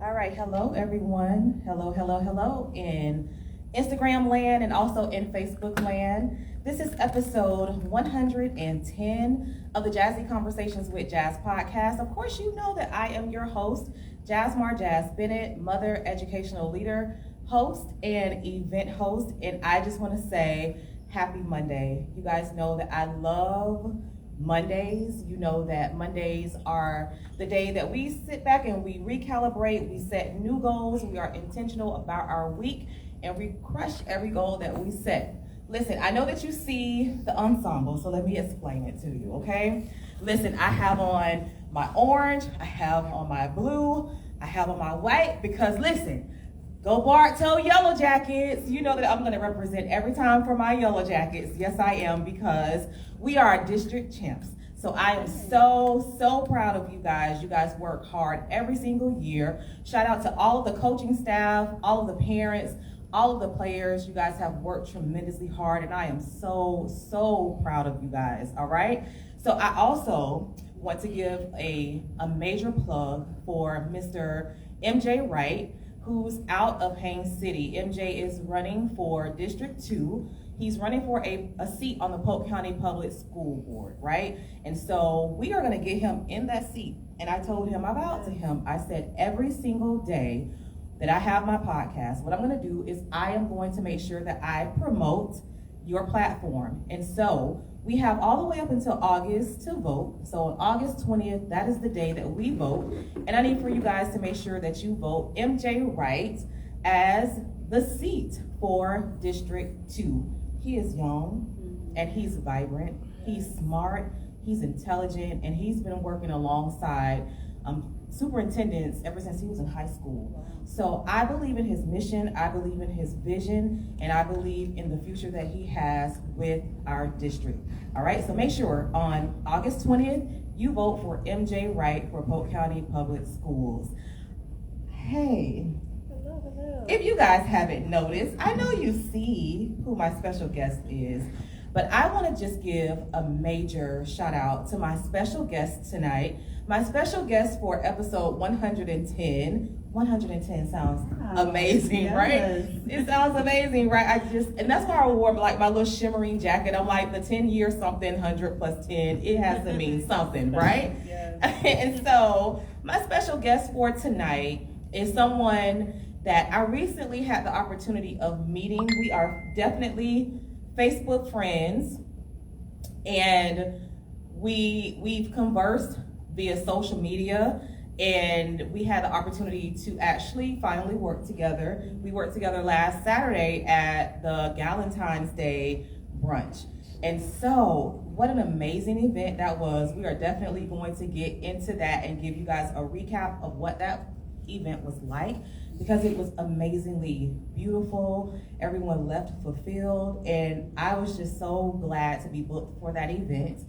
All right, hello everyone. Hello in Instagram land and also in Facebook land. This is episode 110 of the Jazzy Conversations with Jazz podcast. Of course, you know that I am your host, Jasmar Bennett, mother, educational leader, host, and event host. And I just want to say happy Monday. You guys know that I love Mondays. You know that Mondays are the day that we sit back and we recalibrate, we set new goals, we are intentional about our week, and we crush every goal that we set. Listen, I know that you see the ensemble, so let me explain it to you, okay? Listen, I have on my orange, I have on my blue, I have on my white, because listen, go Bartow Yellow Jackets. You know that I'm going to represent every time for my Yellow Jackets. Yes, I am, because we are district champs. So I am so proud of you guys. You guys work hard every single year. Shout out to all of the coaching staff, all of the parents, all of the players. You guys have worked tremendously hard, and I am so proud of you guys, all right? So I also want to give a major plug for Mr. MJ Wright, who's out of Haines City. MJ is running for District 2. He's running for a seat on the Polk County Public School Board, right? And so we are gonna get him in that seat. And I told him, I vowed to him, I said every single day that I have my podcast, what I'm gonna do is I am going to make sure that I promote your platform. And so we have all the way up until August to vote. So on August 20th, that is the day that we vote. And I need for you guys to make sure that you vote MJ Wright as the seat for District 2. He is young and he's vibrant, he's smart, he's intelligent, and he's been working alongside superintendents ever since he was in high school. So I believe in his mission, I believe in his vision, and I believe in the future that he has with our district. All right, so make sure on August 20th, you vote for MJ Wright for Polk County Public Schools. Hey, if you guys haven't noticed, I know you see who my special guest is, but I want to just give a major shout out to my special guest tonight. My special guest for episode 110. 110 sounds amazing, yes. Right? It sounds amazing, right? And that's why I wore like my little shimmering jacket. I'm like, the 10 year something, 100 plus 10, it has to mean something, right? Yes. And so my special guest for tonight is someone that I recently had the opportunity of meeting. We are definitely Facebook friends, and we've conversed via social media, and we had the opportunity to actually finally work together. We worked together last Saturday at the Galentine's Day brunch. And so what an amazing event that was. We are definitely going to get into that and give you guys a recap of what that event was like, because it was amazingly beautiful. Everyone left fulfilled, and I was just so glad to be booked for that event.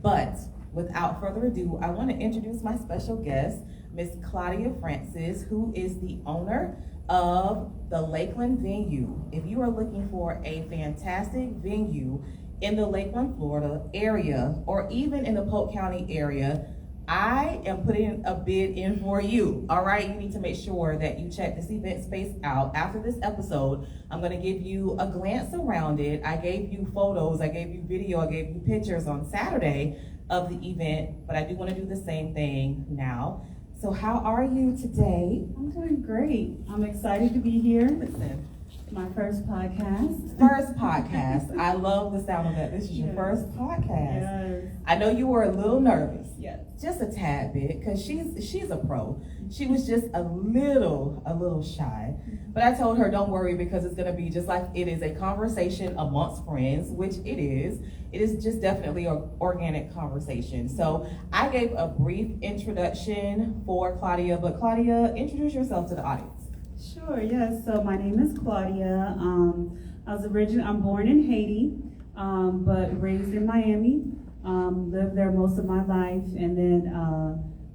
But without further ado, I want to introduce my special guest, Miss Claudia Francis, who is the owner of the Lakeland Venue. If you are looking for a fantastic venue in the Lakeland, Florida area, or even in the Polk County area, I am putting a bid in for you, all right? You need to make sure that you check this event space out. After this episode, I'm gonna give you a glance around it. I gave you photos, I gave you video, I gave you pictures on Saturday of the event, but I do wanna do the same thing now. So how are you today? I'm doing great. I'm excited to be here. Listen. My first podcast. First podcast. I love the sound of that. This is your first podcast. Yes. I know you were a little nervous. Yes. Just a tad bit, because she's a pro. She was just a little shy. But I told her, don't worry, because it's gonna be just like it is a conversation amongst friends, which it is. It is just definitely an organic conversation. So I gave a brief introduction for Claudia, but Claudia, introduce yourself to the audience. Sure, yes. So my name is Claudia. I'm born in Haiti, but raised in Miami. Lived there most of my life, and then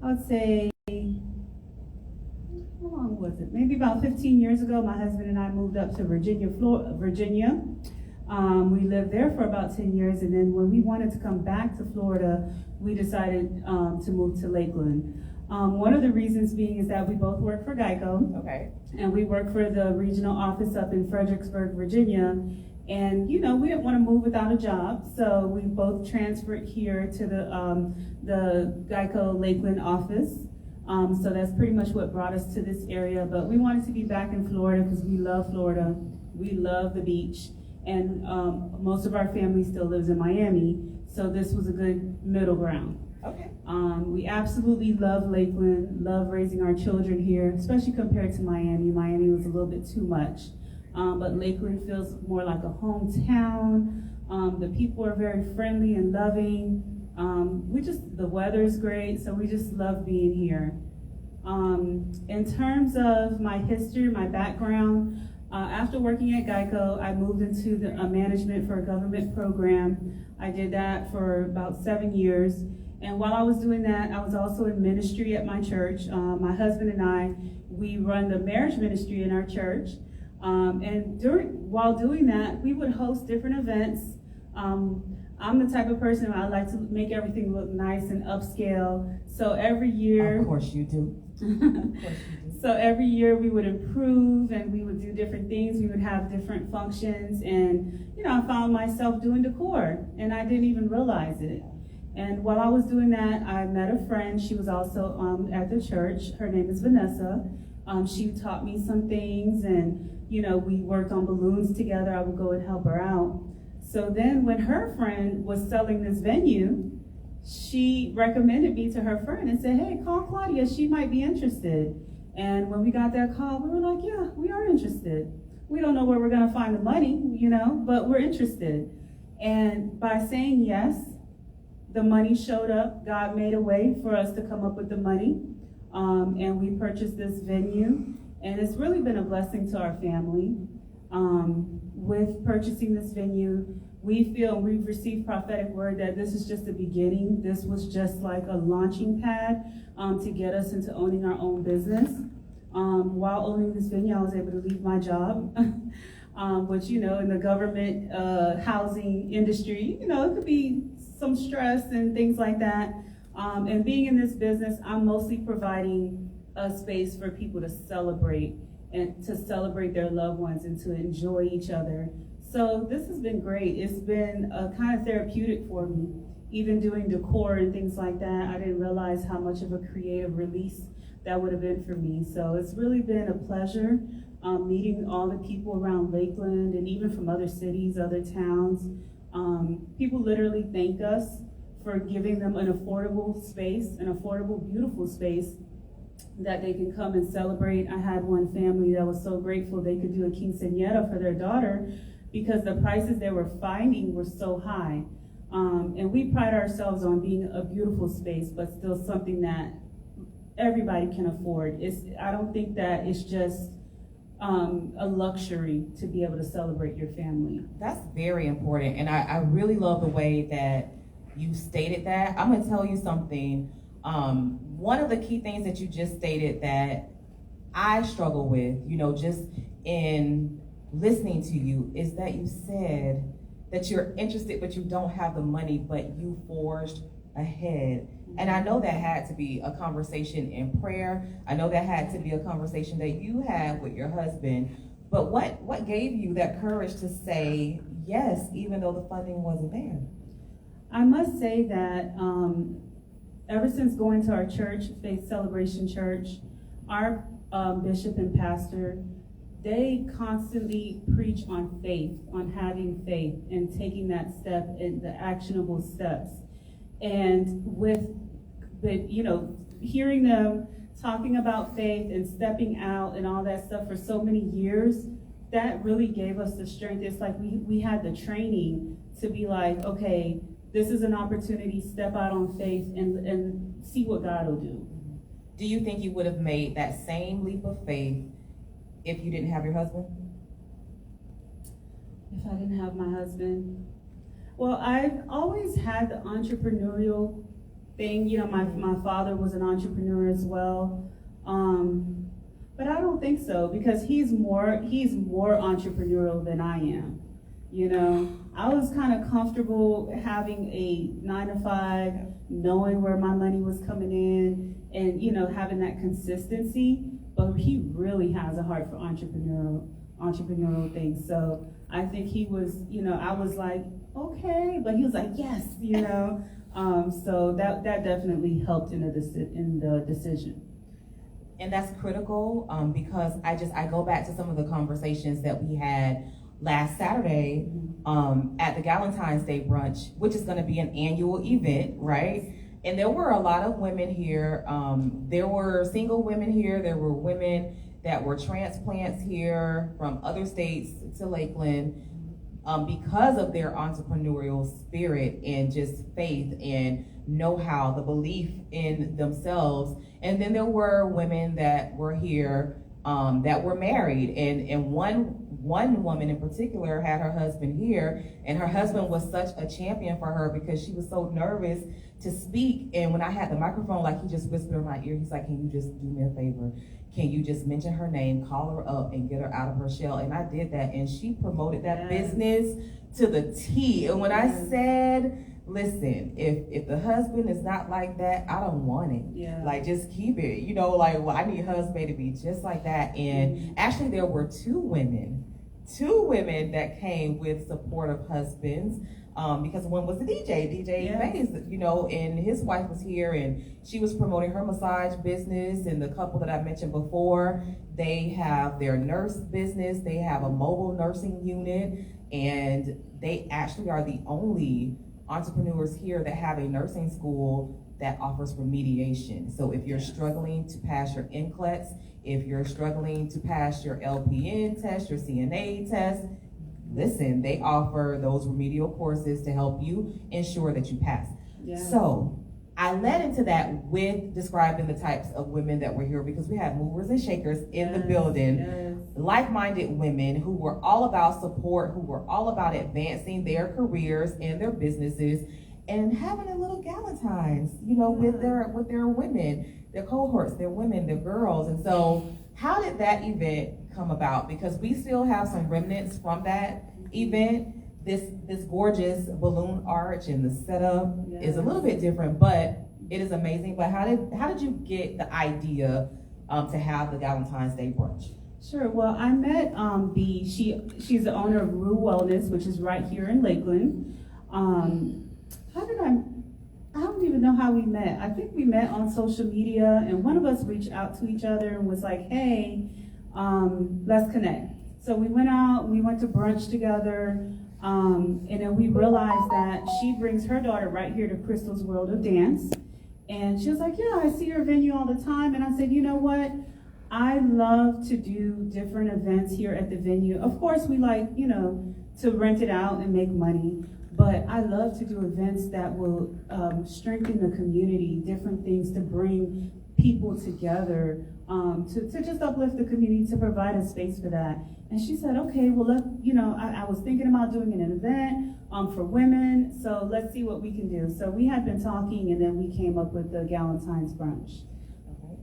I would say, how long was it? Maybe about 15 years ago, my husband and I moved up to Virginia. We lived there for about 10 years, and then when we wanted to come back to Florida, we decided to move to Lakeland. One of the reasons being is that we both work for Geico. Okay. And we work for the regional office up in Fredericksburg, Virginia. And, we didn't want to move without a job, so we both transferred here to the Geico Lakeland office. So that's pretty much what brought us to this area. But we wanted to be back in Florida because we love Florida. We love the beach. And most of our family still lives in Miami, so this was a good middle ground. Okay. We absolutely love Lakeland, love raising our children here, especially compared to Miami. Miami was a little bit too much. But Lakeland feels more like a hometown. The people are very friendly and loving. The weather's great, so we just love being here. In terms of my history, my background, after working at Geico, I moved into the management for a government program. I did that for about 7 years. And while I was doing that, I was also in ministry at my church. My husband and I, we run the marriage ministry in our church. While doing that, we would host different events. I'm the type of person I like to make everything look nice and upscale. So every year, of course you do. So every year we would improve and we would do different things. We would have different functions, and I found myself doing decor, and I didn't even realize it. And while I was doing that, I met a friend. She was also at the church. Her name is Vanessa. She taught me some things, and we worked on balloons together. I would go and help her out. So then when her friend was selling this venue, she recommended me to her friend and said, hey, call Claudia, she might be interested. And when we got that call, we were like, yeah, we are interested. We don't know where we're gonna find the money, but we're interested. And by saying yes, the money showed up. God made a way for us to come up with the money. And we purchased this venue. And it's really been a blessing to our family. With purchasing this venue, we feel we've received prophetic word that this is just the beginning. This was just like a launching pad to get us into owning our own business. While owning this venue, I was able to leave my job, which, in the government housing industry, it could be some stress and things like that. And being in this business, I'm mostly providing a space for people to celebrate their loved ones and to enjoy each other. So this has been great. It's been kind of therapeutic for me. Even doing decor and things like that, I didn't realize how much of a creative release that would have been for me. So it's really been a pleasure meeting all the people around Lakeland and even from other cities, other towns. People literally thank us for giving them an affordable space, an affordable, beautiful space that they can come and celebrate. I had one family that was so grateful they could do a quinceañera for their daughter because the prices they were finding were so high. And we pride ourselves on being a beautiful space, but still something that everybody can afford. I don't think that it's just a luxury to be able to celebrate your family. That's very important, and I really love the way that you stated that. I'm gonna tell you something. One of the key things that you just stated that I struggle with, just in listening to you, is that you said that you're interested, but you don't have the money, but you forged ahead. And I know that had to be a conversation in prayer. I know that had to be a conversation that you had with your husband. But what gave you that courage to say yes, even though the funding wasn't there? I must say that ever since going to our church, Faith Celebration Church, our bishop and pastor, they constantly preach on faith, on having faith and taking that step and the actionable steps. And with hearing them talking about faith and stepping out and all that stuff for so many years, that really gave us the strength. It's like we had the training to be like, okay, this is an opportunity, step out on faith and see what God will do. Do you think you would have made that same leap of faith if you didn't have your husband? If I didn't have my husband? Well, I've always had the entrepreneurial thing. My father was an entrepreneur as well. But I don't think so, because he's more entrepreneurial than I am. You know, I was kind of comfortable having a 9 to 5, knowing where my money was coming in, and you know, having that consistency. But he really has a heart for entrepreneurial things. So I think he was, you know, I was like, okay, but he was like, yes, you know. So that definitely helped in the decision. And that's critical because I go back to some of the conversations that we had last Saturday at the Valentine's Day brunch, which is going to be an annual event, right? And there were a lot of women here. There were single women here. There were women that were transplants here from other states to Lakeland because of their entrepreneurial spirit and just faith and know-how, the belief in themselves. And then there were women that were here that were married, and one woman in particular had her husband here, and her husband was such a champion for her because she was so nervous to speak. And when I had the microphone, like, he just whispered in my ear, he's like, can you just do me a favor? Can you just mention her name, call her up, and get her out of her shell? And I did that, and she promoted that business to the T. And when I said, listen, if the husband is not like that, I don't want it. Yeah. Like, just keep it. You know, like, well, I need husband to be just like that. And actually, there were two women that came with supportive husbands. Because one was the DJ Mays, you know, and his wife was here, and she was promoting her massage business. And the couple that I mentioned before, they have their nurse business. They have a mobile nursing unit, and they actually are the only entrepreneurs here that have a nursing school that offers remediation. So if you're struggling to pass your NCLEX, if you're struggling to pass your LPN test, your CNA test, listen, they offer those remedial courses to help you ensure that you pass. Yeah. So I led into that with describing the types of women that were here, because we had movers and shakers in the building, like-minded women who were all about support, who were all about advancing their careers and their businesses, and having a little Galentine's, you know, with their women, their cohorts, their women, their girls. And so how did that event come about? Because we still have some remnants from that event. This gorgeous balloon arch and the setup is a little bit different, but it is amazing. But how did you get the idea to have the Valentine's Day brunch? Sure. Well, I met she's the owner of Rue Wellness, which is right here in Lakeland. I don't even know how we met. I think we met on social media, and one of us reached out to each other and was like, hey, let's connect. So we went out, we went to brunch together, and then we realized that she brings her daughter right here to Crystal's World of Dance. And she was like, yeah, I see your venue all the time. And I said, you know what? I love to do different events here at the venue. Of course, we like, you know, to rent it out and make money. But I love to do events that will strengthen the community, different things to bring people together, to just uplift the community, to provide a space for that. And she said, okay, well, I was thinking about doing an event for women, so let's see what we can do. So we had been talking, and then we came up with the Galentine's brunch.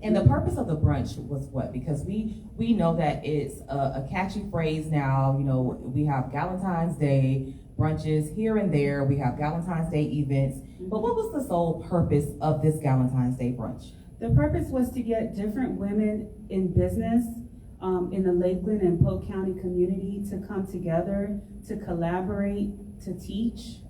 And the purpose of the brunch was what? Because we know that it's a catchy phrase now. You know, we have Galentine's Day brunches here and there. We have Galentine's Day events. But what was the sole purpose of this Galentine's Day brunch? The purpose was to get different women in business in the Lakeland and Polk County community to come together, to collaborate, to teach,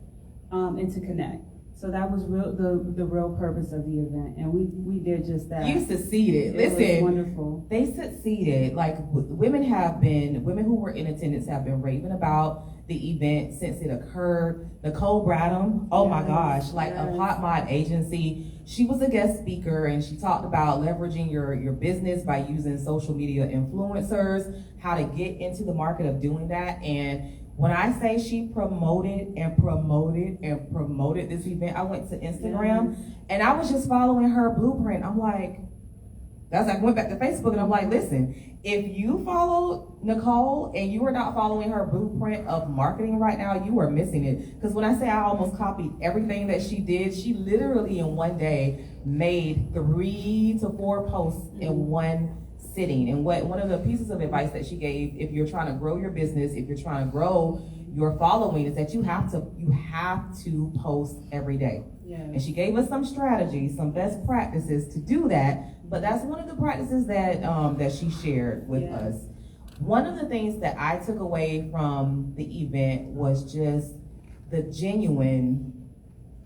and to connect. So that was the real purpose of the event, and we did just that. You succeeded. It was wonderful. They succeeded. Like, women who were in attendance have been raving about the event since it occurred. Nicole Bradham, my gosh, like a Hot Mod agency. She was a guest speaker, and she talked about leveraging your business by using social media influencers, how to get into the market of doing that. And when I say she promoted this event, I went to Instagram and I was just following her blueprint. I'm like, I went back to Facebook and I'm like, listen, if you follow Nicole and you are not following her blueprint of marketing right now, you are missing it. Because when I say I almost copied everything that she did, she literally in one day made 3 to 4 posts in one sitting. And one of the pieces of advice that she gave, if you're trying to grow your business, if you're trying to grow your following is that you have to post every day. Yes. And she gave us some strategies, some best practices to do that. But that's one of the practices that that she shared with us. One of the things that I took away from the event was just the genuine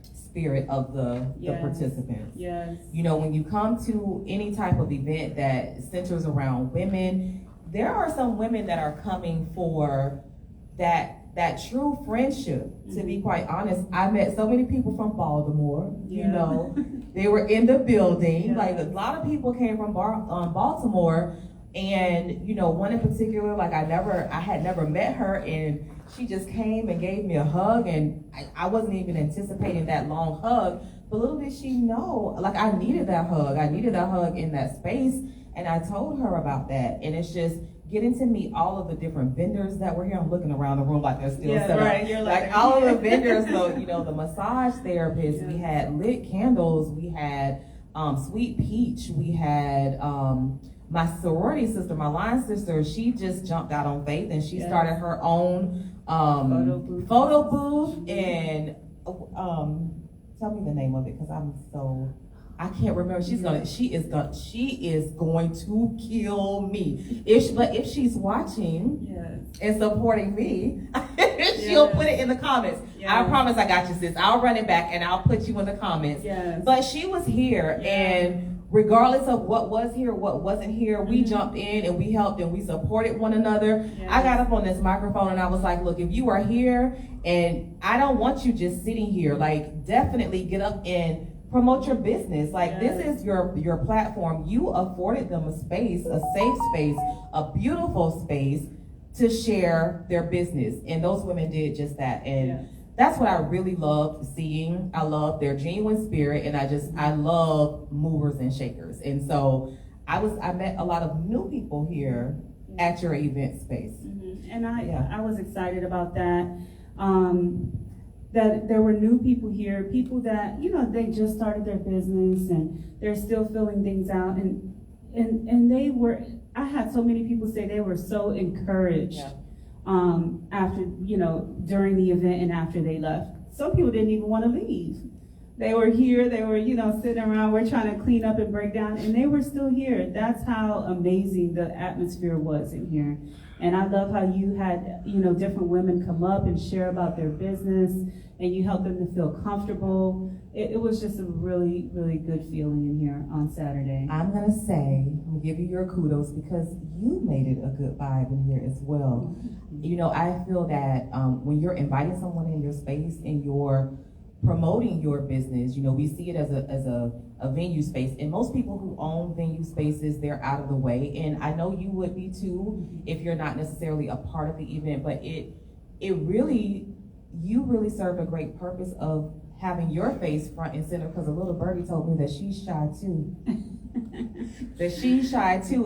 spirit of the participants. Yes. You know, when you come to any type of event that centers around women, there are some women that are coming for that true friendship. To be quite honest, I met so many people from Baltimore. You know, they were in the building. Like a lot of people came from Baltimore, and you know, one in particular, like I had never met her, and she just came and gave me a hug, and I wasn't even anticipating that long hug. But little did she know, like I needed that hug. I needed that hug in that space, and I told her about that. And it's just getting to meet all of the different vendors that were here. I'm looking around the room like they're still set up. You're like all of the vendors, so you know, the massage therapists, we had lit candles, we had Sweet Peach, we had my sorority sister, my line sister, she just jumped out on faith and she started her own photo booth and tell me the name of it because I can't remember. She is going to kill me. If she's watching and supporting me, she'll put it in the comments. I promise I got you, sis. I'll run it back and I'll put you in the comments. But she was here and regardless of what was here, what wasn't here, we jumped in and we helped and we supported one another. I got up on this microphone and I was like, look, if you are here and I don't want you just sitting here, like definitely get up and promote your business. Like this is your platform. You afforded them a space, a safe space, a beautiful space to share their business. And those women did just that. And that's what I really loved seeing. I love their genuine spirit, and I love movers and shakers. And so I met a lot of new people here at your event space. And I was excited about that. That there were new people here, people that, you know, they just started their business and they're still filling things out. And I had so many people say they were so encouraged after, you know, during the event and after they left. Some people didn't even want to leave. They were here, they were, you know, sitting around, we're trying to clean up and break down, and they were still here. That's how amazing the atmosphere was in here. And I love how you had, you know, different women come up and share about their business, and you helped them to feel comfortable. It was just a really, really good feeling in here on Saturday. I'm gonna give you your kudos because you made it a good vibe in here as well. You know, I feel that when you're inviting someone in your space and you're promoting your business, you know, we see it as a venue space, and most people who own venue spaces, they're out of the way, and I know you would be too if you're not necessarily a part of the event, but you really served a great purpose of having your face front and center, because a little birdie told me that she's shy too.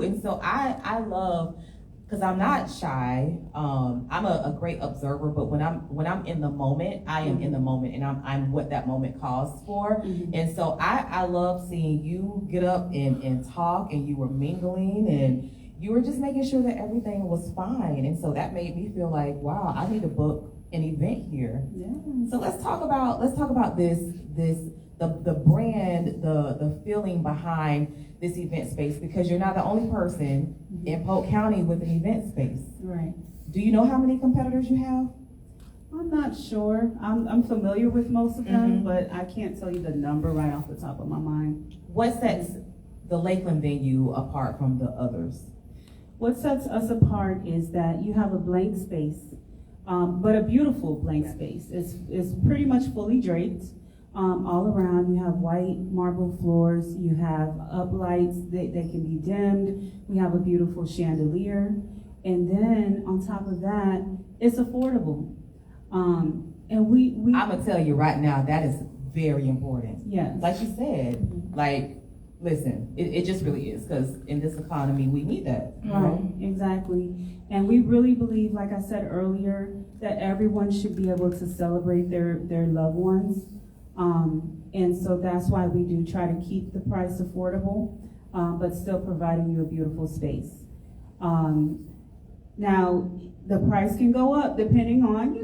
And so I love, because I'm not shy, I'm a great observer, but when I'm in the moment, I am in the moment, and I'm what that moment calls for. And so I love seeing you get up and talk, and you were mingling, and you were just making sure that everything was fine. And so that made me feel like, wow, I need to book an event here. So let's talk about this the brand, the feeling behind this event space, because you're not the only person in Polk County with an event space. Right. Do you know how many competitors you have? I'm not sure. I'm familiar with most of them, but I can't tell you the number right off the top of my mind. What sets the Lakeland venue apart from the others? What sets us apart is that you have a blank space, but a beautiful blank space. It's pretty much fully draped. All around, you have white marble floors, you have uplights, they can be dimmed, we have a beautiful chandelier, and then on top of that, it's affordable. And I'm gonna tell you right now, that is very important. Yes. Like you said, like, listen, it just really is, because in this economy, we need that. Right, exactly. And we really believe, like I said earlier, that everyone should be able to celebrate their loved ones. And so that's why we do try to keep the price affordable, but still providing you a beautiful space. Now, the price can go up depending on,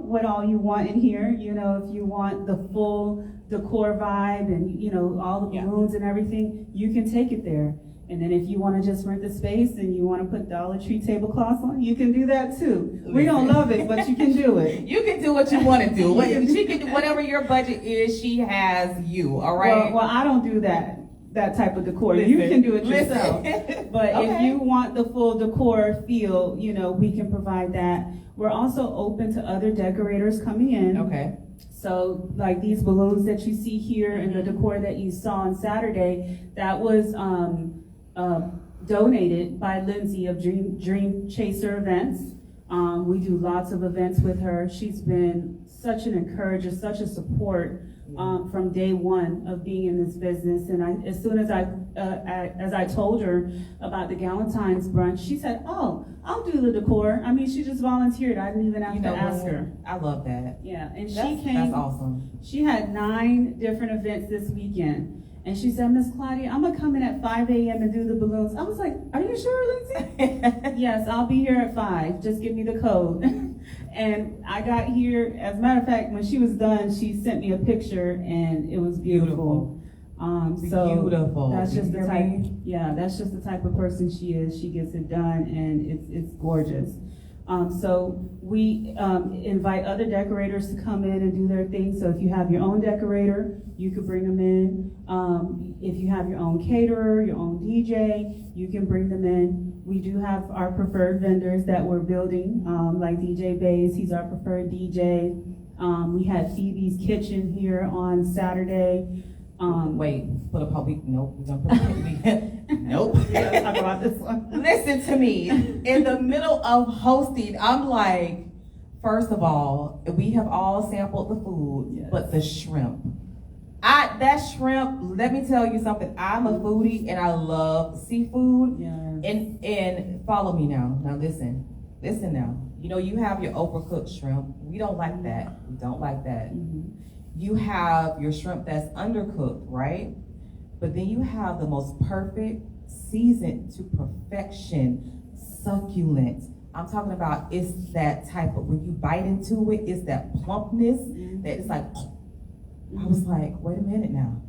what all you want in here. If you want the full decor vibe and, all the balloons and everything, you can take it there. And then if you want to just rent the space and you want to put Dollar Tree tablecloths on, you can do that too. We don't love it, but you can do it. You can do what you want to do. She can do whatever your budget is. She has you. All right. Well, I don't do that type of decor. You can do it yourself. But if you want the full decor feel, we can provide that. We're also open to other decorators coming in. Okay. So like these balloons that you see here and the decor that you saw on Saturday, that was donated by Lindsay of Dream Chaser Events. We do lots of events with her. She's been such an encourager, such a support from day one of being in this business. And as soon as I told her about the Galentine's brunch, she said, "Oh, I'll do the decor." I mean, she just volunteered. I didn't even have to ask her. I love that. Yeah, and That's awesome. She had 9 different events this weekend. And she said, "Miss Claudia, I'm going to come in at 5 a.m. and do the balloons." I was like, "Are you sure, Lindsay?" "Yes, I'll be here at 5. Just give me the code." And I got here, as a matter of fact, when she was done, she sent me a picture and it was beautiful. So beautiful. That's just the type. Yeah, that's just the type of person she is. She gets it done and it's gorgeous. So we invite other decorators to come in and do their thing. So if you have your own decorator, you could bring them in. If you have your own caterer, your own DJ, you can bring them in. We do have our preferred vendors that we're building, like DJ Bays, he's our preferred DJ. We had Phoebe's Kitchen here on Saturday. Wait, put a public, nope, we're gonna put a public, nope. Yeah, talk about this one. Listen to me, in the middle of hosting, I'm like, first of all, we have all sampled the food, but the shrimp. That shrimp, let me tell you something, I'm a foodie and I love seafood. Yes. And follow me now, listen now. You have your overcooked shrimp, we don't like that, we don't like that. Mm-hmm. You have your shrimp that's undercooked, right? But then you have the most perfect, seasoned to perfection, succulent. I'm talking about it's that type of, when you bite into it, it's that plumpness that it's like, I was like, wait a minute now,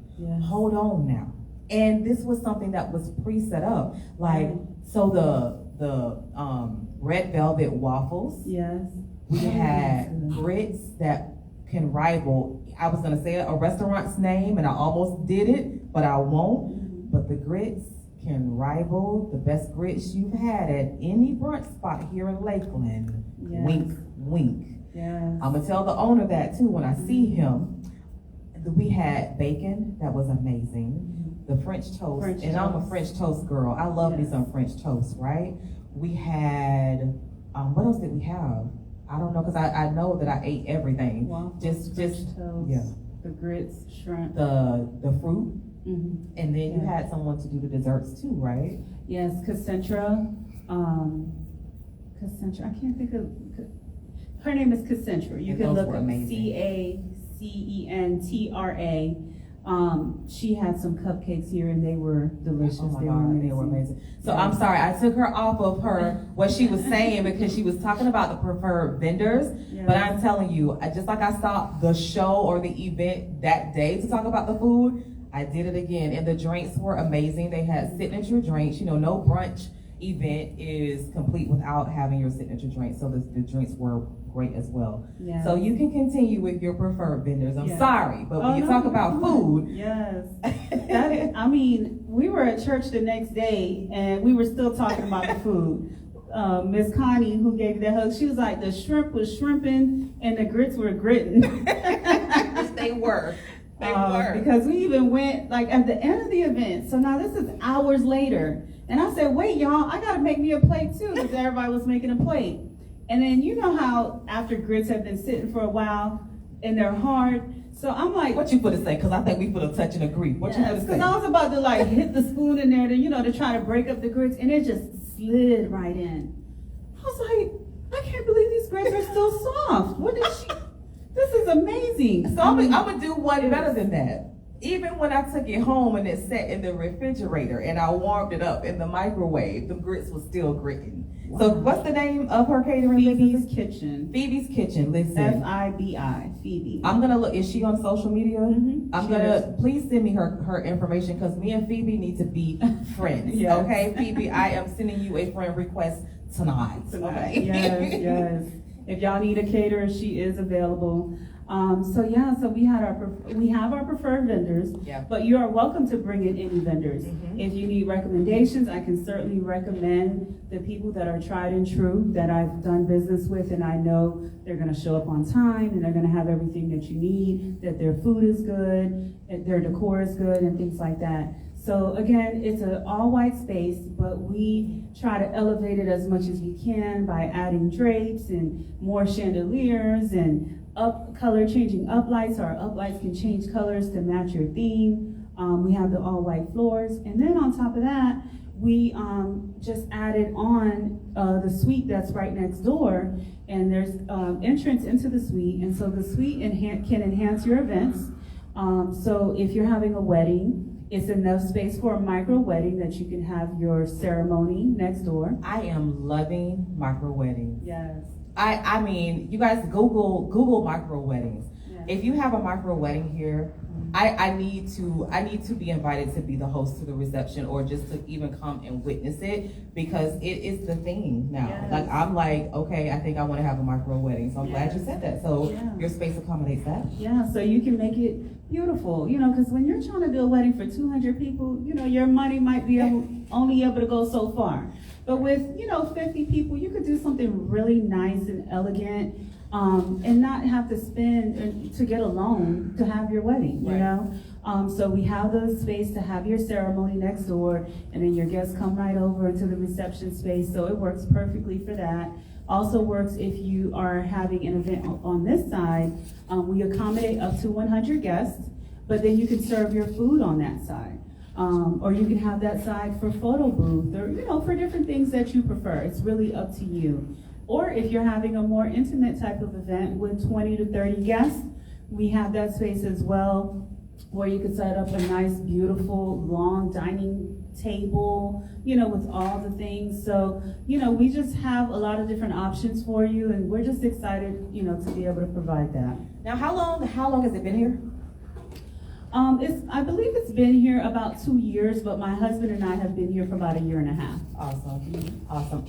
hold on now. And this was something that was pre-set up. Like, so the red velvet waffles. Yes. We had grits that can rival, I was gonna say a restaurant's name and I almost did it, but I won't. But the grits can rival the best grits you've had at any brunch spot here in Lakeland. Yes. Wink, wink. Yes. I'm gonna tell the owner that too when I see him. We had bacon that was amazing. The French toast, and I'm a French toast girl. I love me some French toast, right? We had, what else did we have? I don't know, because I know that I ate everything. Waffles, just toast, yeah. The grits, shrimp. The fruit. Mm-hmm. And then you had someone to do the desserts too, right? Yes, Cassandra. Cassandra, I can't think of, her name is Cassandra. You can look up Cacentra. She had some cupcakes here and they were delicious. Oh my God, they were amazing. So I'm sorry, I took her off of what she was saying because she was talking about the preferred vendors. Yes. But I'm telling you, just like I stopped the show or the event that day to talk about the food, I did it again. And the drinks were amazing. They had signature drinks. No brunch event is complete without having your signature drink. So the drinks were great as well. Yes. So you can continue with your preferred vendors. I'm sorry, but when you talk about food. Yes. We were at church the next day and we were still talking about the food. Miss Connie, who gave you that hug, she was like, the shrimp was shrimping and the grits were gritting. They were. They were. Because we even went at the end of the event. So now this is hours later. And I said, wait, y'all, I got to make me a plate too, because everybody was making a plate. And then you know how after grits have been sitting for a while and they're hard. So I'm like, what you put to say? Because I think we put a touch and agree. What you put to say? Because I was about to hit the spoon in there to try to break up the grits, and it just slid right in. I was like, I can't believe these grits are still soft. What did she? This is amazing. So I'm gonna do one better than that. even when I took it home and it sat in the refrigerator and I warmed it up in the microwave, the grits was still gritting. Wow. So what's the name of her catering business? Phoebe's Kitchen. Phoebe's Kitchen, listen. F-I-B-I, Phoebe. I'm gonna look, is she on social media? Mm-hmm. Please send me her information, because me and Phoebe need to be friends, yes. Okay? Phoebe, I am sending you a friend request tonight. Okay? Yes. If y'all need a caterer, she is available. So we have our preferred vendors, but you are welcome to bring in any vendors. If you need recommendations, I can certainly recommend the people that are tried and true that I've done business with, and I know they're gonna show up on time and they're gonna have everything that you need, that their food is good, and their decor is good, and things like that. So again, it's an all-white space, but we try to elevate it as much as we can by adding drapes and more chandeliers and changing uplights. Our uplights can change colors to match your theme. We have the all-white floors, and then on top of that, we just added on the suite that's right next door, and there's entrance into the suite, and so the suite can enhance your events. So if you're having a wedding, it's enough space for a micro wedding that you can have your ceremony next door. I am loving micro weddings. Yes. I mean, you guys Google micro weddings. Yes. If you have a micro wedding here, I need to be invited to be the host to the reception, or just to even come and witness it, because it is the thing now. Yes. Like, I'm like, okay, I think I want to have a micro wedding. So I'm glad you said that. So your space accommodates that. Yeah, so you can make it beautiful, because when you're trying to do a wedding for 200 people, your money might be only able to go so far. But with, 50 people, you could do something really nice and elegant, and not have to spend to get a loan to have your wedding, you know? So we have the space to have your ceremony next door, and then your guests come right over into the reception space, so it works perfectly for that. Also works if you are having an event on this side. We accommodate up to 100 guests, but then you can serve your food on that side. Or you can have that side for photo booth, or for different things that you prefer. It's really up to you. Or if you're having a more intimate type of event with 20 to 30 guests, we have that space as well, where you could set up a nice, beautiful, long dining table, with all the things. So, we just have a lot of different options for you, and we're just excited, to be able to provide that. Now, how long has it been here? I believe it's been here about 2 years, but my husband and I have been here for about 1.5 years. Awesome.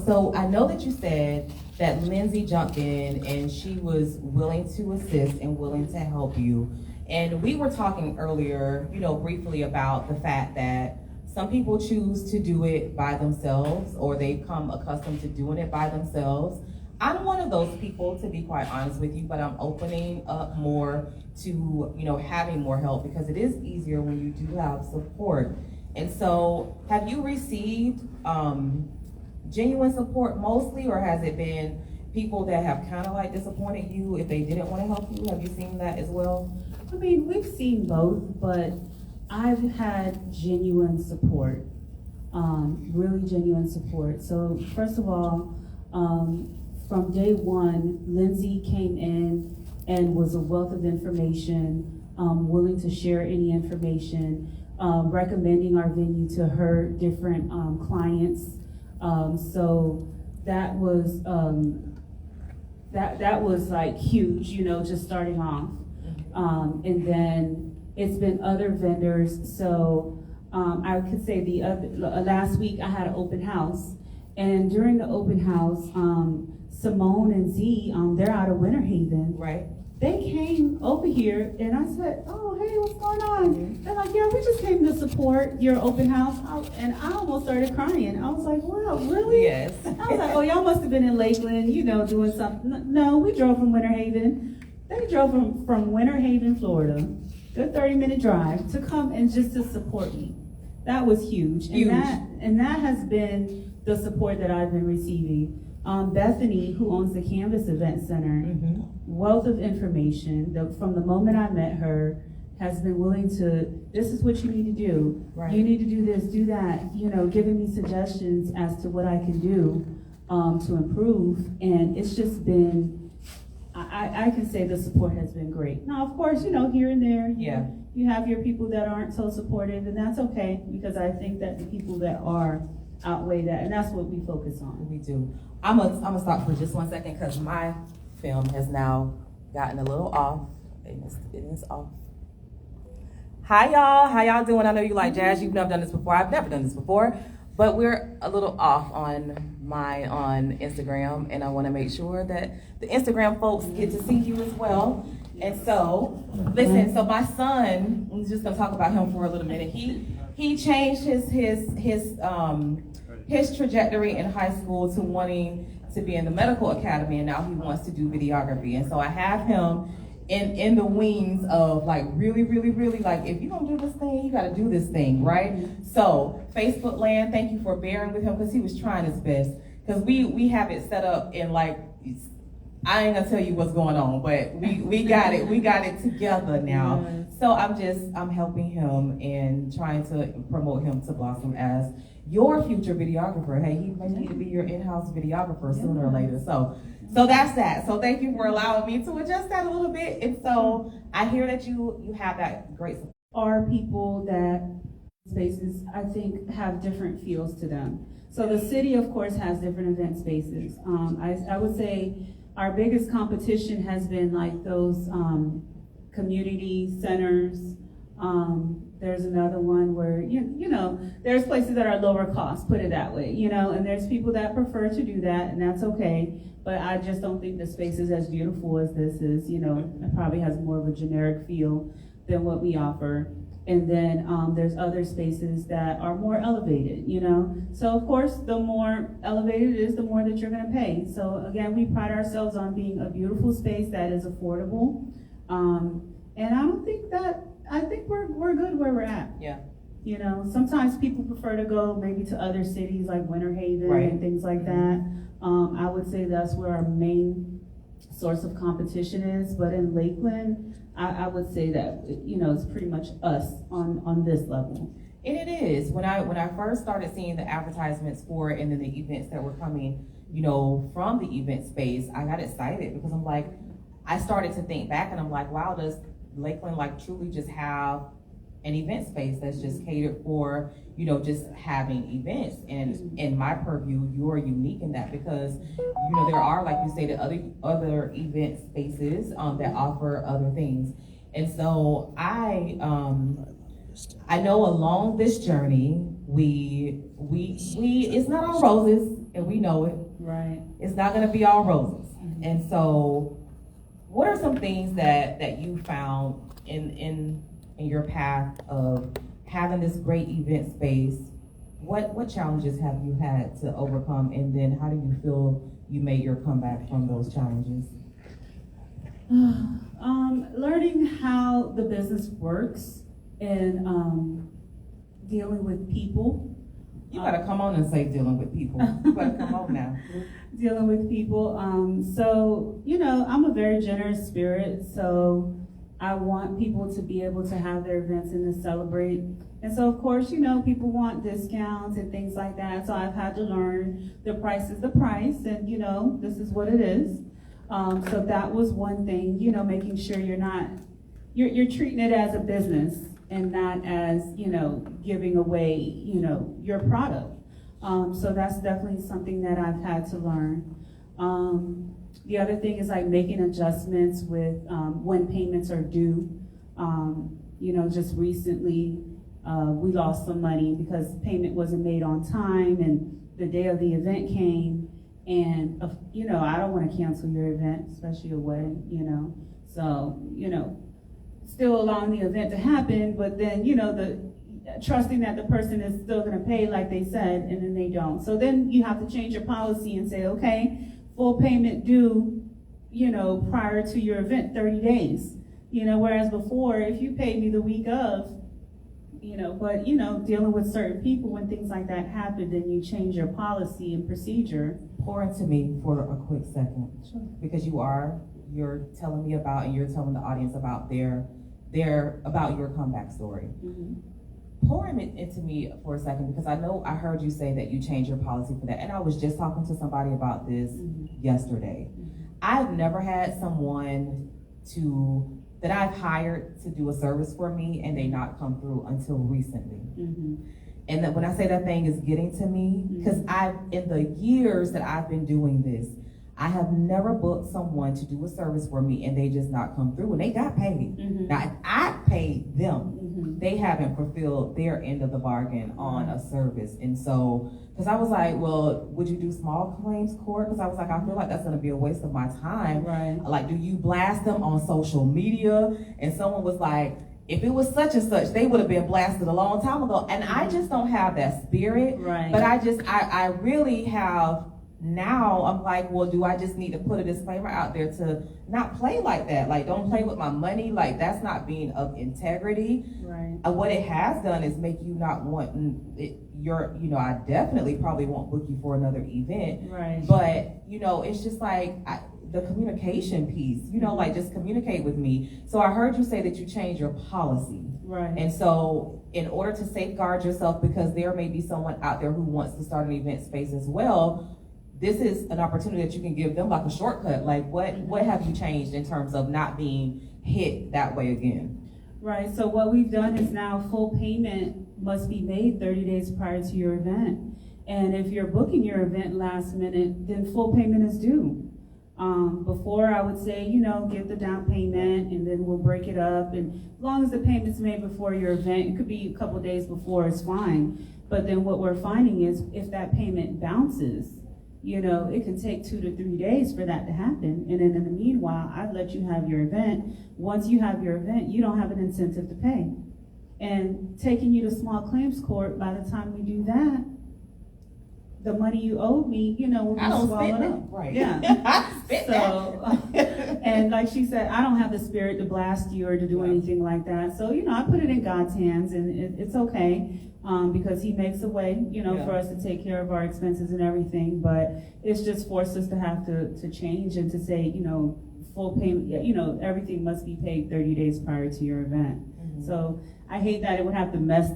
So I know that you said that Lindsay jumped in and she was willing to assist and willing to help you. And we were talking earlier, briefly about the fact that some people choose to do it by themselves, or they become accustomed to doing it by themselves. I'm one of those people, to be quite honest with you, but I'm opening up more to, having more help, because it is easier when you do have support. And so, have you received genuine support mostly, or has it been people that have kind of like disappointed you if they didn't want to help you? Have you seen that as well? I mean, we've seen both, but I've had genuine support, really genuine support. So first of all, from day one, Lindsay came in and was a wealth of information, willing to share any information, recommending our venue to her different clients. So that was that was like huge, just starting off. And then it's been other vendors. So I could say last week I had an open house, and during the open house, Simone and Z, they're out of Winter Haven. Right. They came over here, and I said, "Oh, hey, what's going on?" They're like, "Yeah, we just came to support your open house." And I almost started crying. I was like, "Wow, really?" Yes. I was like, "Oh, y'all must have been in Lakeland, doing something." No, we drove from Winter Haven. They drove from Winter Haven, Florida, good 30-minute drive to come and just to support me. That was huge. And that has been the support that I've been receiving. Bethany, who owns the Canvas Event Center, wealth of information. From the moment I met her, has been willing to, this is what you need to do. Right. You need to do this, do that, giving me suggestions as to what I can do to improve. And it's just been, I can say the support has been great. Now, of course, here and there, you have your people that aren't so supportive, and that's okay, because I think that the people that are outweigh that, and that's what we focus on. We do. I'm gonna stop for just 1 second, because my film has now gotten a little off. It is off. Hi y'all, how y'all doing? I know you like jazz. You've never done this before. I've never done this before, but we're a little off on Instagram, and I want to make sure that the Instagram folks get to see you as well. And so, listen. So my son, I'm just gonna talk about him for a little minute. He changed his trajectory in high school to wanting to be in the medical academy, and now he wants to do videography. And so I have him in the wings of like really, like, if you don't do this thing, you gotta do this thing, right? So Facebook land, thank you for bearing with him, because he was trying his best. Because we have it set up in like, I ain't gonna tell you what's going on, but we got it together now. So I'm helping him and trying to promote him to blossom as your future videographer. Hey, he may need to be your in-house videographer sooner or later. So that's that. So thank you for allowing me to adjust that a little bit. And so I hear that you have that great support. Are people that spaces, I think, have different feels to them. So the city, of course, has different event spaces. I would say our biggest competition has been like those community centers. There's another one where, there's places that are lower cost, put it that way, and there's people that prefer to do that, and that's okay. But I just don't think the space is as beautiful as this is, it probably has more of a generic feel than what we offer. And then there's other spaces that are more elevated, So of course, the more elevated it is, the more that you're gonna pay. So again, we pride ourselves on being a beautiful space that is affordable. And I think we're good where we're at. Yeah. Sometimes people prefer to go maybe to other cities like Winter Haven and things like that. I would say that's where our main source of competition is. But in Lakeland, I would say that it's pretty much us on this level. And it is. When I first started seeing the advertisements for it and then the events that were coming, from the event space, I got excited because I'm like, I started to think back and I'm like, wow, does Lakeland like truly just have an event space that's just catered for, just having events? And in my purview, you're unique in that because, there are, like you say, the other event spaces that offer other things. And so I know along this journey, we it's not all roses, and we know it. Right. It's not gonna be all roses. And so what are some things that you found in your path of having this great event space? What challenges have you had to overcome, and then how do you feel you made your comeback from those challenges? Learning how the business works and dealing with people. You gotta come on and say dealing with people. You gotta come on now. Dealing with people. So, I'm a very generous spirit, so I want people to be able to have their events and to celebrate. And so, of course, people want discounts and things like that. So I've had to learn the price is the price, and, this is what it is. So that was one thing, making sure you're treating it as a business and not as, giving away, your product. So that's definitely something that I've had to learn. The other thing is like making adjustments with when payments are due. Just recently we lost some money because payment wasn't made on time, and the day of the event came, and I don't want to cancel your event, especially a wedding, So, still allowing the event to happen, but then, trusting that the person is still going to pay like they said, and then they don't. So then you have to change your policy and say, okay, full payment due, prior to your event, 30 days. Whereas before, if you paid me the week of, but dealing with certain people when things like that happen, then you change your policy and procedure. Pour into me for a quick second. Sure. Because you're telling me about, and you're telling the audience about about your comeback story. Mm-hmm. Pour into me for a second, because I know I heard you say that you changed your policy for that, and I was just talking to somebody about this yesterday. I've never had someone that I've hired to do a service for me and they not come through until recently. Mm-hmm. And that when I say that thing is getting to me, because in the years that I've been doing this, I have never booked someone to do a service for me and they just not come through, and they got paid. Mm-hmm. Now, if I paid them, Mm-hmm. they haven't fulfilled their end of the bargain on a service. And so, because I was like, well, would you do small claims court? Because I was like, I feel like that's going to be a waste of my time. Right. Like, do you blast them on social media? And someone was like, if it was such and such, they would have been blasted a long time ago. And I just don't have that spirit. Right. But I really have. Now I'm like, well, do I just need to put a disclaimer out there to not play like that? Like, don't play with my money. Like, that's not being of integrity. Right. What it has done is make you not want I definitely probably won't book you for another event. Right. But, it's just like the communication piece, like just communicate with me. So I heard you say that you changed your policy. Right. And so in order to safeguard yourself, because there may be someone out there who wants to start an event space as well, this is an opportunity that you can give them like a shortcut. Like, what have you changed in terms of not being hit that way again? Right, so what we've done is now full payment must be made 30 days prior to your event. And if you're booking your event last minute, then full payment is due. Before I would say, give the down payment and then we'll break it up. And as long as the payment's made before your event, it could be a couple days before, it's fine. But then what we're finding is if that payment bounces, it can take 2 to 3 days for that to happen. And then in the meanwhile, I've let you have your event. Once you have your event, you don't have an incentive to pay. And taking you to small claims court, by the time we do that, the money you owe me, will be swallowed up. Right. Yeah. And like she said, I don't have the spirit to blast you or to do anything like that. So, I put it in God's hands, and it's okay. Because he makes a way, for us to take care of our expenses and everything, but it's just forced us to have to change and to say, full payment, everything must be paid 30 days prior to your event. Mm-hmm. So I hate that it would have to mess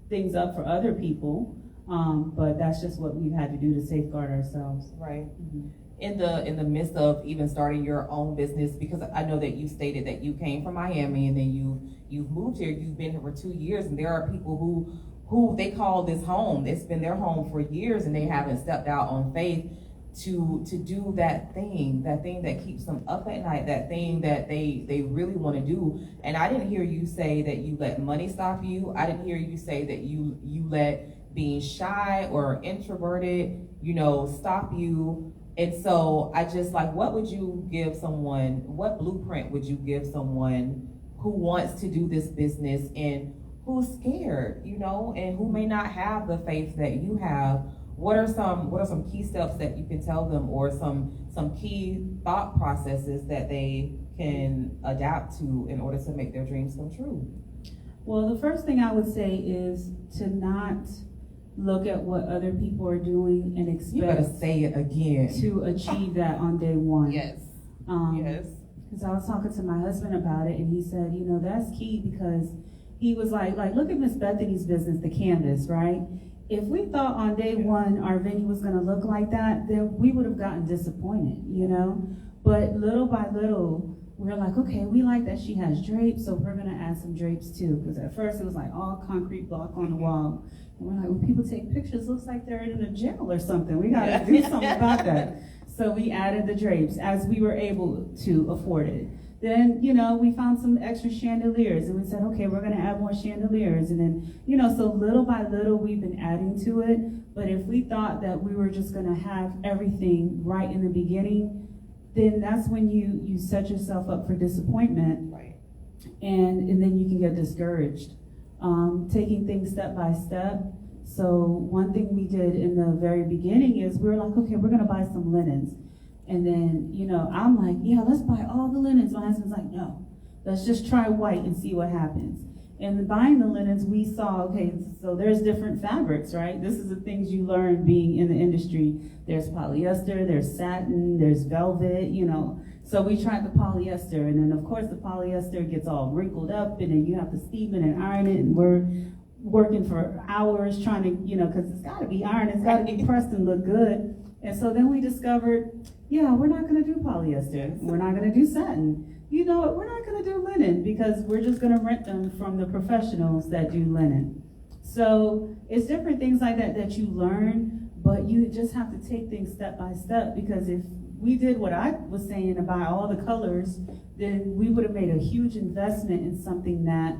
things up for other people, but that's just what we've had to do to safeguard ourselves. Right. Mm-hmm. In the midst of even starting your own business, because I know that you stated that you came from Miami and then you've moved here, you've been here for 2 years, and there are people who they call this home. It's been their home for years, and they haven't stepped out on faith to do that thing that keeps them up at night, that thing that they really want to do. And I didn't hear you say that you let money stop you. I didn't hear you say that you let being shy or introverted, stop you. And so I just what would you give someone, what blueprint would you give someone who wants to do this business and who's scared, and who may not have the faith that you have? What are some key steps that you can tell them, or some key thought processes that they can adapt to in order to make their dreams come true? Well, the first thing I would say is to not look at what other people are doing and expect you better say it again to achieve that on day one. Yes. Yes. Because I was talking to my husband about it, and he said, that's key, because he was like, look at Miss Bethany's business, the canvas, right? If we thought on day one our venue was going to look like that, then we would have gotten disappointed, But little by little, we're like, okay, we like that she has drapes, so we're going to add some drapes too. Because at first it was like all concrete block on the wall. And we're like, when people take pictures, it looks like they're in a jail or something. We got to do something about that. So we added the drapes as we were able to afford it. Then, we found some extra chandeliers, and we said, okay, we're going to add more chandeliers. And then, so little by little, we've been adding to it. But if we thought that we were just going to have everything right in the beginning, then that's when you set yourself up for disappointment. Right. And then you can get discouraged. Taking things step by step. So one thing we did in the very beginning is we were like, okay, we're going to buy some linens. And then, I'm like, yeah, let's buy all the linens. My husband's like, no, let's just try white and see what happens. And buying the linens, we saw, okay, so there's different fabrics, right? This is the things you learn being in the industry. There's polyester, there's satin, there's velvet, So we tried the polyester, and then of course the polyester gets all wrinkled up, and then you have to steam it and iron it, and we're working for hours trying to, because it's got to be ironed, it's got to be pressed and look good. And so then we discovered, yeah, we're not gonna do polyester, we're not gonna do satin. You know what, we're not gonna do linen because we're just gonna rent them from the professionals that do linen. So it's different things like that that you learn, but you just have to take things step by step, because if we did what I was saying about all the colors, then we would have made a huge investment in something that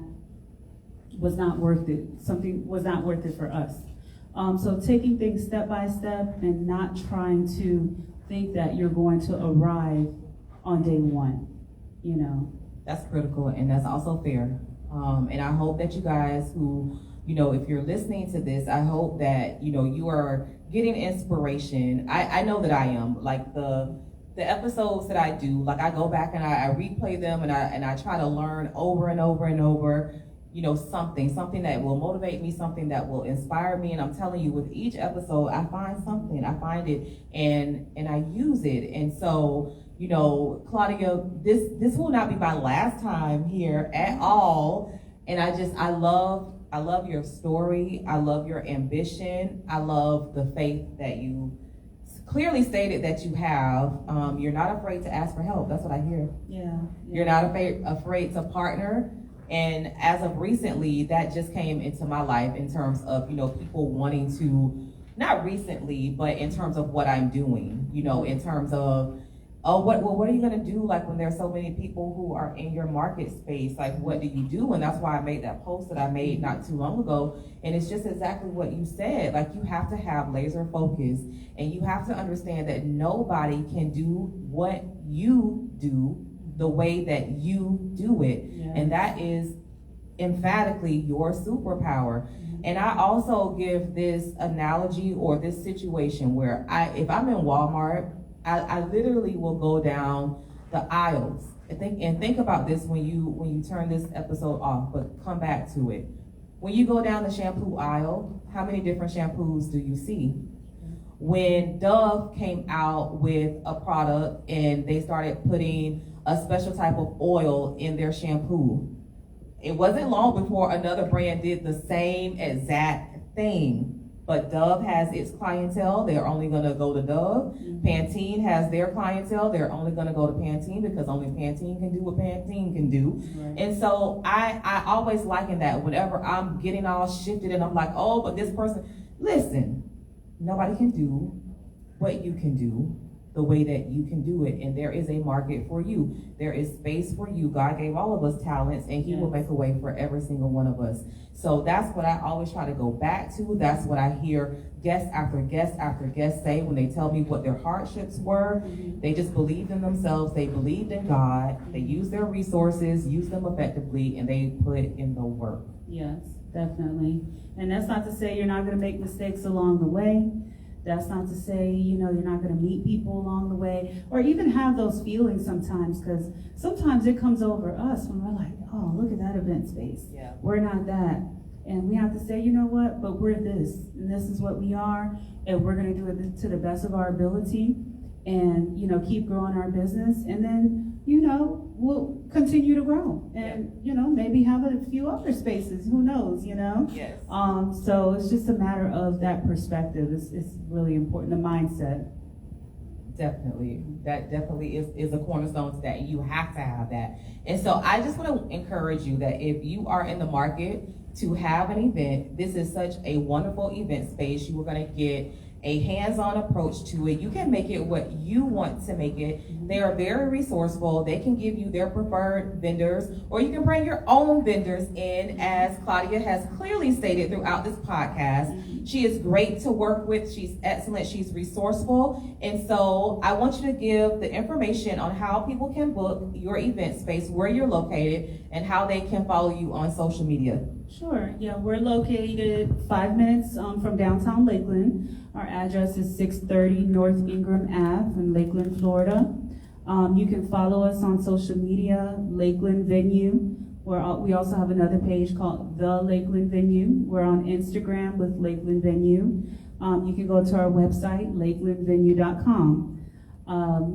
was not worth it. Something was not worth it for us. So taking things step by step and not trying to think that you're going to arrive on day one, you know. That's critical, and that's also fair. And I hope that you guys who, you know, if you're listening to this, I hope that, you know, you are getting inspiration. I know that I am. Like the episodes that I do, like I go back and I replay them and I try to learn over and over and over, you know, something that will motivate me, something that will inspire me. And I'm telling you, with each episode, I find something, I find it, and I use it. And so, you know, Claudia, this will not be my last time here at all. And I love your story. I love your ambition. I love the faith that you clearly stated that you have. You're not afraid to ask for help. That's what I hear. Yeah. You're not afraid to partner. And as of recently, that just came into my life in terms of, you know, people wanting to, not recently, but in terms of what I'm doing, you know, in terms of, oh, what are you going to do, like, when there's so many people who are in your market space? Like, what do you do? And that's why I made that post that I made not too long ago. And it's just exactly what you said. Like, you have to have laser focus, and you have to understand that nobody can do what you do the way that you do it. Yes. And that is emphatically your superpower. Mm-hmm. And I also give this analogy or this situation where if I'm in Walmart, I literally will go down the aisles and think about this when you turn this episode off, but come back to it. When you go down the shampoo aisle, how many different shampoos do you see? When Dove came out with a product and they started putting a special type of oil in their shampoo, it wasn't long before another brand did the same exact thing. But Dove has its clientele, they're only gonna go to Dove. Mm-hmm. Pantene has their clientele, they're only gonna go to Pantene because only Pantene can do what Pantene can do. Right. And so I always liken that whenever I'm getting all shifted and I'm like, oh, but this person, listen, nobody can do what you can do the way that you can do it. And there is a market for you. There is space for you. God gave all of us talents, and he will make a way for every single one of us. So that's what I always try to go back to. That's what I hear guest after guest after guest say when they tell me what their hardships were. Mm-hmm. They just believed in themselves. They believed in God. They used their resources, used them effectively, and they put in the work. Yes, definitely. And that's not to say you're not going to make mistakes along the way. That's not to say, you know, you're not going to meet people along the way or even have those feelings sometimes, because sometimes it comes over us when we're like, oh, look at that event space. Yeah. We're not that. And we have to say, you know what, but we're this, and this is what we are, and we're going to do it to the best of our ability and, you know, keep growing our business. And then, you know, we'll continue to grow and, you know, maybe have a few other spaces, who knows, you know? Yes. So it's just a matter of that perspective. It's really important, the mindset. Definitely. That definitely is a cornerstone to that. You have to have that. And so I just want to encourage you that if you are in the market to have an event, this is such a wonderful event space. You are going to get a hands-on approach to it. You can make it what you want to make it. Mm-hmm. They are very resourceful. They can give you their preferred vendors, or you can bring your own vendors in, as Claudia has clearly stated throughout this podcast. Mm-hmm. She is great to work with. She's excellent. She's resourceful. And so I want you to give the information on how people can book your event space, where you're located, and how they can follow you on social media. Sure. Yeah, we're located 5 minutes from downtown Lakeland. Our address is 630 North Ingraham Ave in Lakeland, Florida. You can follow us on social media, Lakeland Venue. We also have another page called The Lakeland Venue. We're on Instagram with Lakeland Venue. You can go to our website, lakelandvenue.com.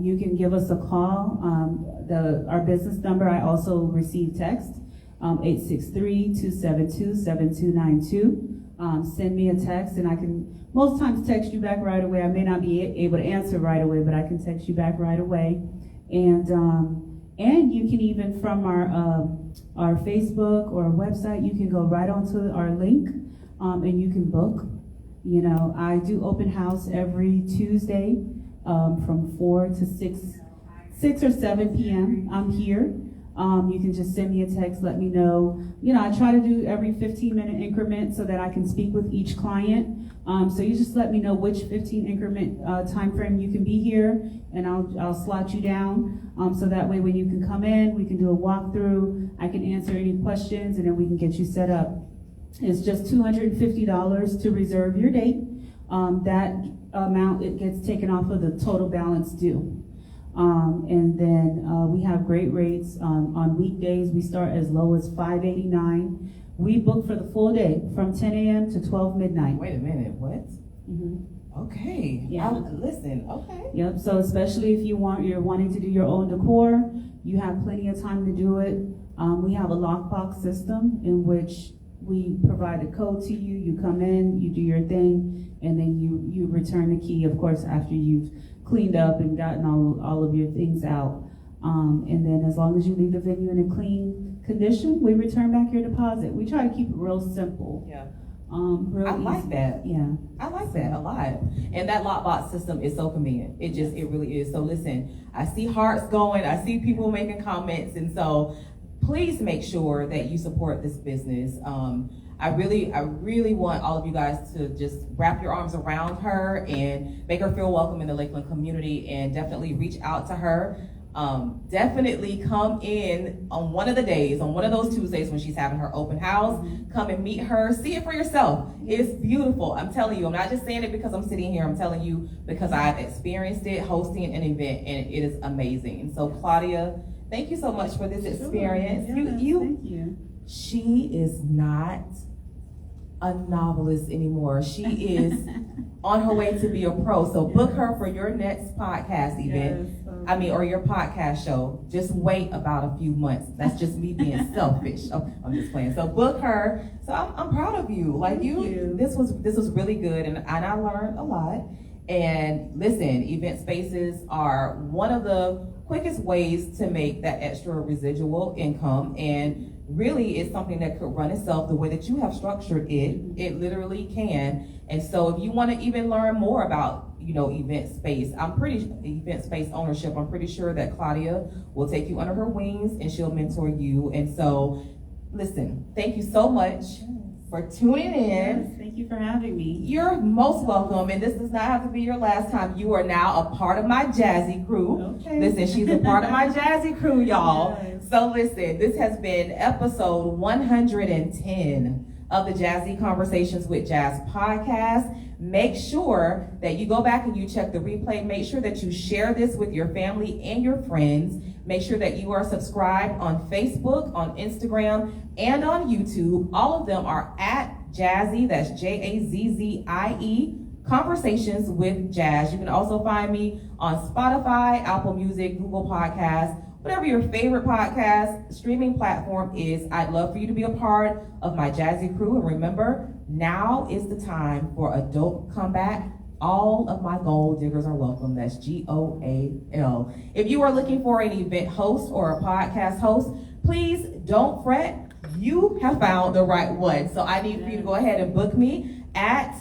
You can give us a call. Our business number, I also receive text, 863-272-7292. send me a text, and I can most times text you back right away. I may not be able to answer right away, but I can text you back right away. And you can even from our Facebook or website, you can go right onto our link, and you can book. You know, I do open house every Tuesday from 4 to 6 or 7 p.m. I'm here. You can just send me a text, let me know. You know, I try to do every 15-minute increment so that I can speak with each client. So you just let me know which 15 increment time frame you can be here, and I'll slot you down. So that way when you can come in, we can do a walkthrough, I can answer any questions, and then we can get you set up. It's just $250 to reserve your date. That amount, it gets taken off of the total balance due. And then we have great rates. On weekdays, we start as low as $5.89. We book for the full day from 10 a.m. to 12 midnight. Wait a minute, what? Mm-hmm. Okay. Yeah. Listen, okay. Yep, so especially if you're wanting to do your own decor, you have plenty of time to do it. We have a lockbox system in which we provide a code to you. You come in, you do your thing, and then you return the key, of course, after you've cleaned up and gotten all of your things out. And then as long as you leave the venue in a clean condition, we return back your deposit. We try to keep it real simple. Yeah. Real I easy. like that. Yeah. I like that a lot. And that lockbox system is so convenient. It really is. So listen, I see hearts going, I see people making comments, and so please make sure that you support this business. I really want all of you guys to just wrap your arms around her and make her feel welcome in the Lakeland community, and definitely reach out to her. Definitely come in on one of the days, on one of those Tuesdays when she's having her open house. Come and meet her, see it for yourself. It's beautiful. I'm telling you, I'm not just saying it because I'm sitting here. I'm telling you because I've experienced it hosting an event, and it is amazing. So Claudia, thank you so much for this experience. Sure. Yes, thank you. She is not a novelist anymore. She is on her way to be a pro. So book her for your next podcast event. Yes, or your podcast show. Just wait about a few months. That's just me being selfish. Oh, I'm just playing. So book her. So I'm proud of you. Like you. This was really good, and I learned a lot. And listen, event spaces are one of the quickest ways to make that extra residual income, and really it's something that could run itself the way that you have structured it. It literally can. And so if you want to even learn more about, event space ownership, I'm pretty sure that Claudia will take you under her wings and she'll mentor you. And so listen, thank you so much for tuning in. Yes, thank you for having me. You're most welcome, and this does not have to be your last time. You are now a part of my jazzy crew. Okay. Listen, she's a part of my jazzy crew, y'all. Yes. So listen, this has been episode 110 of the Jazzy Conversations with Jazz podcast. Make sure that you go back and you check the replay. Make sure that you share this with your family and your friends. Make sure that you are subscribed on Facebook, on Instagram, and on YouTube. All of them are at Jazzy, that's Jazzie, Conversations with Jazz. You can also find me on Spotify, Apple Music, Google Podcasts, whatever your favorite podcast streaming platform is. I'd love for you to be a part of my Jazzy crew. And remember, now is the time for a dope comeback. All of my gold diggers are welcome. That's GOAL. If you are looking for an event host or a podcast host, please don't fret. You have found the right one. So I need for you to go ahead and book me at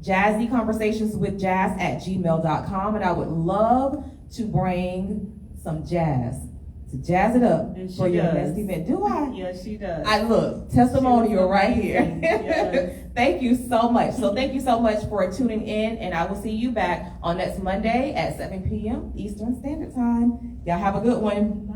Jazzy Conversations with Jazz at gmail.com. And I would love to bring some jazz to jazz it up for your next event. Do I? Yes, she does. I look, testimonial right here. Yes. Thank you so much. So thank you so much for tuning in, and I will see you back on next Monday at 7 p.m. Eastern Standard Time. Y'all have a good one.